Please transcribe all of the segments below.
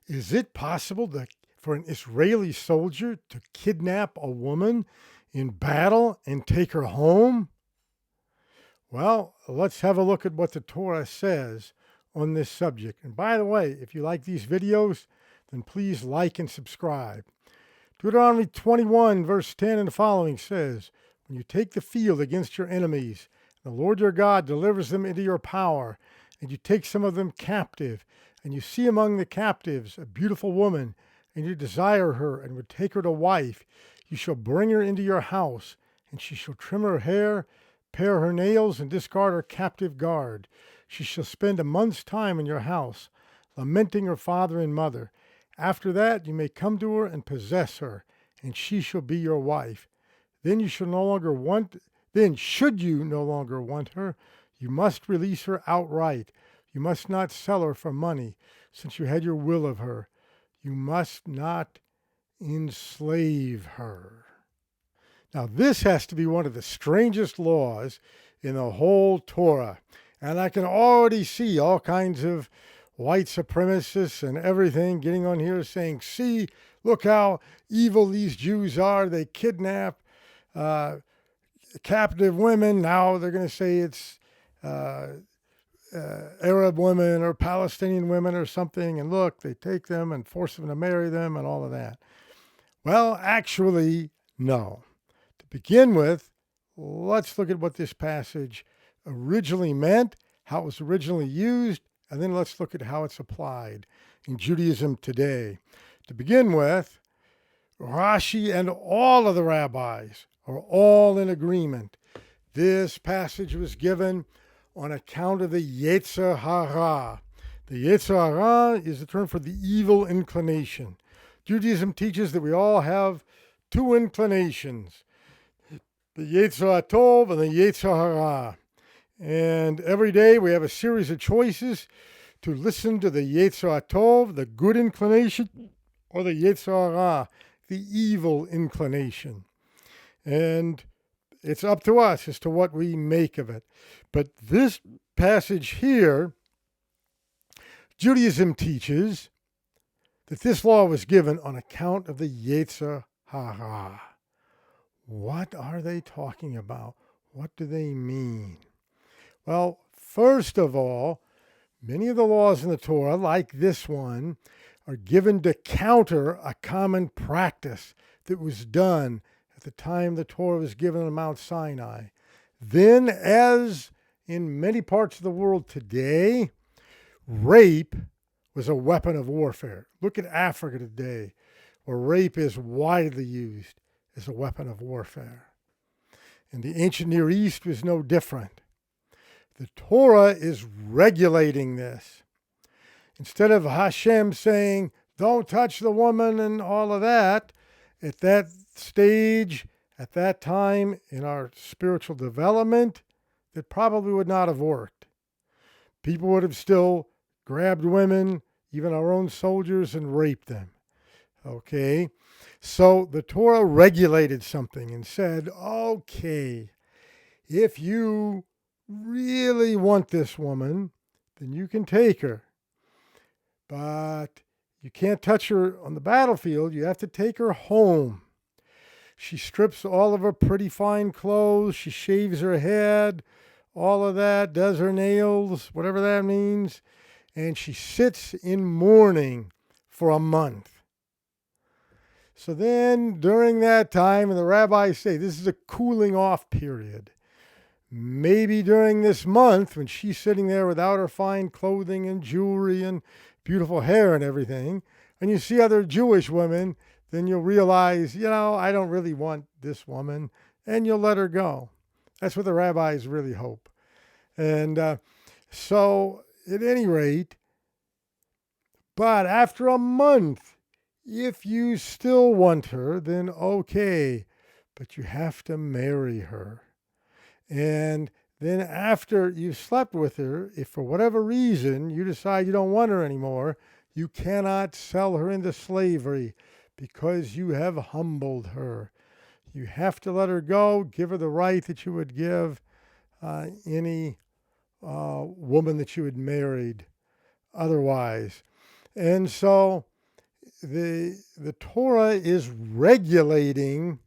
Is it possible for an Israeli soldier to kidnap a woman in battle and take her home? Well, let's have a look at what the Torah says on this subject. And by the way, if you like these videos, then please like and subscribe. Deuteronomy 21, verse 10 and the following says, "When you take the field against your enemies, the Lord your God delivers them into your power, and you take some of them captive, and you see among the captives a beautiful woman, and you desire her and would take her to wife, you shall bring her into your house, and she shall trim her hair, pare her nails, and discard her captive guard. She shall spend a month's time in your house, lamenting her father and mother. After that you may come to her and possess her, and she shall be your wife. Then should you no longer want her, you must release her outright. You must not sell her for money, since you had your will of her. You must not enslave her." Now, this has to be one of the strangest laws in the whole Torah. And I can already see all kinds of white supremacists and everything getting on here saying, "See, look how evil these Jews are. They kidnap captive women. Now they're going to say it's Arab women or Palestinian women or something. And look, they take them and force them to marry them and all of that." Well, actually, no. To begin with, let's look at what this passage originally meant, how it was originally used, and then let's look at how it's applied in Judaism today. To begin with, Rashi and all of the rabbis are all in agreement. This passage was given on account of the Yetzer Hara. The Yetzer Hara is the term for the evil inclination. Judaism teaches that we all have two inclinations, the Yetzer HaTov and the Yetzer Hara. And every day we have a series of choices to listen to the Yetzer HaTov, the good inclination, or the Yetzer Hara, the evil inclination. And it's up to us as to what we make of it. But this passage here, Judaism teaches that this law was given on account of the Yetzer Hara. What are they talking about? What do they mean? Well, first of all, many of the laws in the Torah, like this one, are given to counter a common practice that was done at the time the Torah was given on Mount Sinai. Then, as in many parts of the world today, rape was a weapon of warfare. Look at Africa today, where rape is widely used as a weapon of warfare. And the ancient Near East was no different. The Torah is regulating this. Instead of Hashem saying, "Don't touch the woman" and all of that, at that stage, at that time in our spiritual development, that probably would not have worked. People would have still grabbed women, even our own soldiers, and raped them. Okay? So the Torah regulated something and said, okay, if you really want this woman, then you can take her. But you can't touch her on the battlefield. You have to take her home. She strips all of her pretty fine clothes. She shaves her head, all of that, does her nails, whatever that means. And she sits in mourning for a month. So then during that time, and the rabbis say this is a cooling off period. Maybe during this month, when she's sitting there without her fine clothing and jewelry and beautiful hair and everything, and you see other Jewish women, then you'll realize, I don't really want this woman, and you'll let her go. That's what the rabbis really hope. And so, at any rate, but after a month, if you still want her, then okay, but you have to marry her. And then after you've slept with her, if for whatever reason you decide you don't want her anymore, you cannot sell her into slavery because you have humbled her. You have to let her go, give her the right that you would give any woman that you had married otherwise. And so the Torah is regulating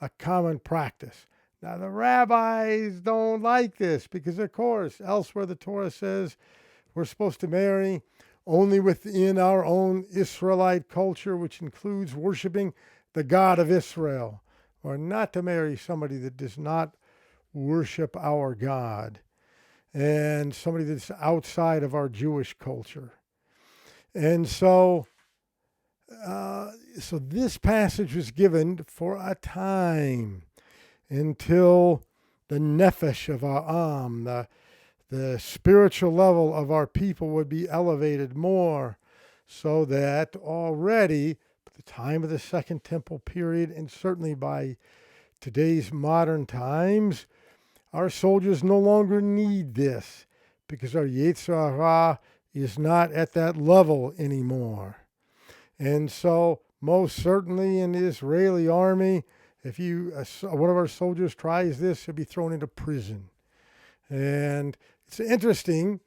a common practice. Now, the rabbis don't like this because, of course, elsewhere the Torah says we're supposed to marry only within our own Israelite culture, which includes worshiping the God of Israel, or not to marry somebody that does not worship our God and somebody that's outside of our Jewish culture. And so this passage was given for a time until the nefesh of our the spiritual level of our people would be elevated more, so that already at the time of the Second Temple period, and certainly by today's modern times, our soldiers no longer need this because our Yetzer Hara is not at that level anymore. And so, most certainly in the Israeli army, if one of our soldiers tries this, he'll be thrown into prison. And it's interesting.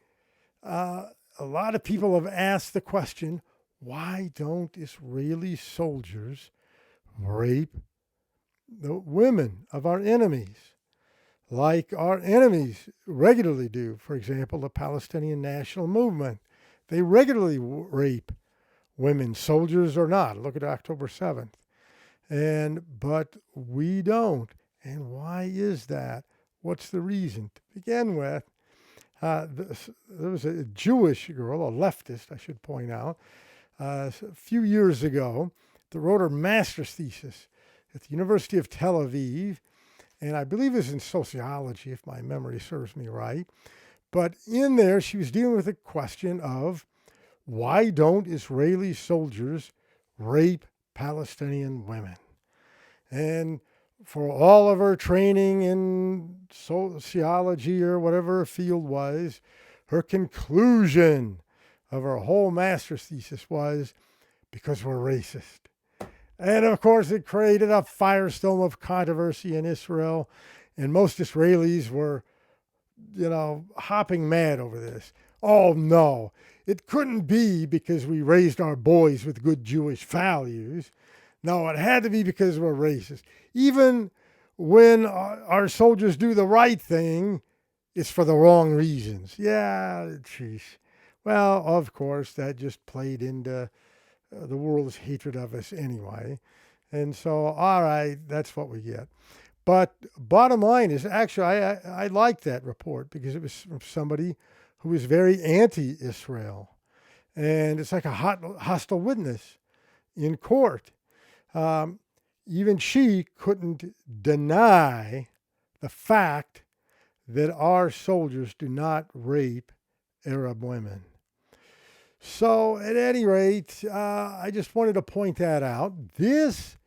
A lot of people have asked the question, why don't Israeli soldiers rape the women of our enemies, like our enemies regularly do? For example, the Palestinian National Movement. They regularly rape women, soldiers or not. Look at October 7th. But we don't. And why is that? What's the reason? To begin with, there was a Jewish girl, a leftist, I should point out, a few years ago, that wrote her master's thesis at the University of Tel Aviv, and I believe it was in sociology, if my memory serves me right. But in there, she was dealing with the question of, why don't Israeli soldiers rape Palestinian women? And for all of her training in sociology or whatever her field was, her conclusion of her whole master's thesis was because we're racist. And of course, it created a firestorm of controversy in Israel, and most Israelis were, hopping mad over this. Oh no, it couldn't be because we raised our boys with good Jewish values. No, it had to be because we're racist. Even when our soldiers do the right thing, it's for the wrong reasons. Yeah, geez. Well, of course, that just played into the world's hatred of us anyway. And so, all right, that's what we get. But bottom line is, actually, I liked that report because it was from somebody who was very anti-Israel. And it's like a hostile witness in court. Even she couldn't deny the fact that our soldiers do not rape Arab women. So at any rate, I just wanted to point that out. This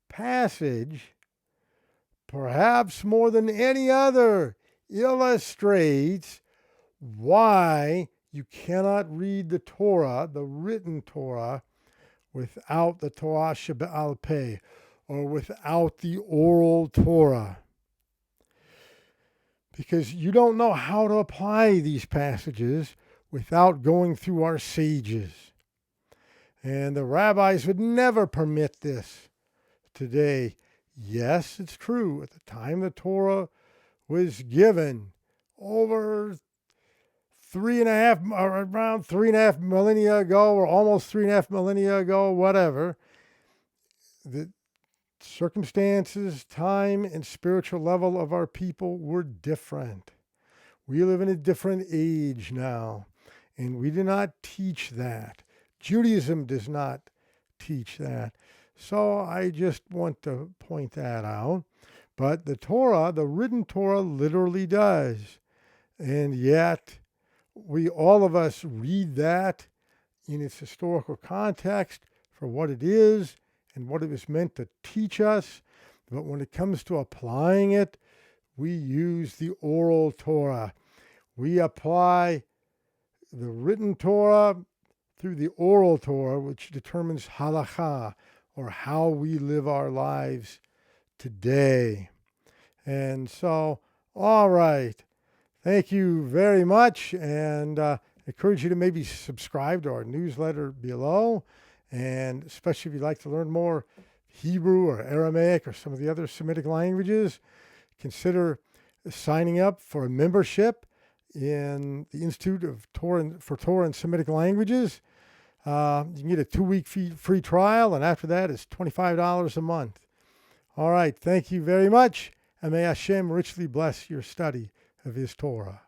passage, perhaps more than any other, illustrates why you cannot read the Torah, the written Torah, without the Torah Shebe'al Peh, or without the oral Torah. Because you don't know how to apply these passages without going through our sages. And the rabbis would never permit this today. Yes, it's true. At the time the Torah was given, over around 3.5 millennia ago, or almost 3.5 millennia ago, whatever, the circumstances, time, and spiritual level of our people were different. We live in a different age now, and we do not teach that. Judaism does not teach that. So I just want to point that out. But the Torah, the written Torah, literally does. And yet, all of us read that in its historical context for what it is and what it was meant to teach us. But when it comes to applying it, we use the oral Torah. We apply the written Torah through the oral Torah, which determines halakha, or how we live our lives today. And so, all right. Thank you very much, and I encourage you to maybe subscribe to our newsletter below. And especially if you'd like to learn more Hebrew or Aramaic or some of the other Semitic languages, consider signing up for a membership in the Institute of for Torah and Semitic Languages. You can get a 2-week free trial, and after that, it's $25 a month. All right, thank you very much, and may Hashem richly bless your study of His Torah.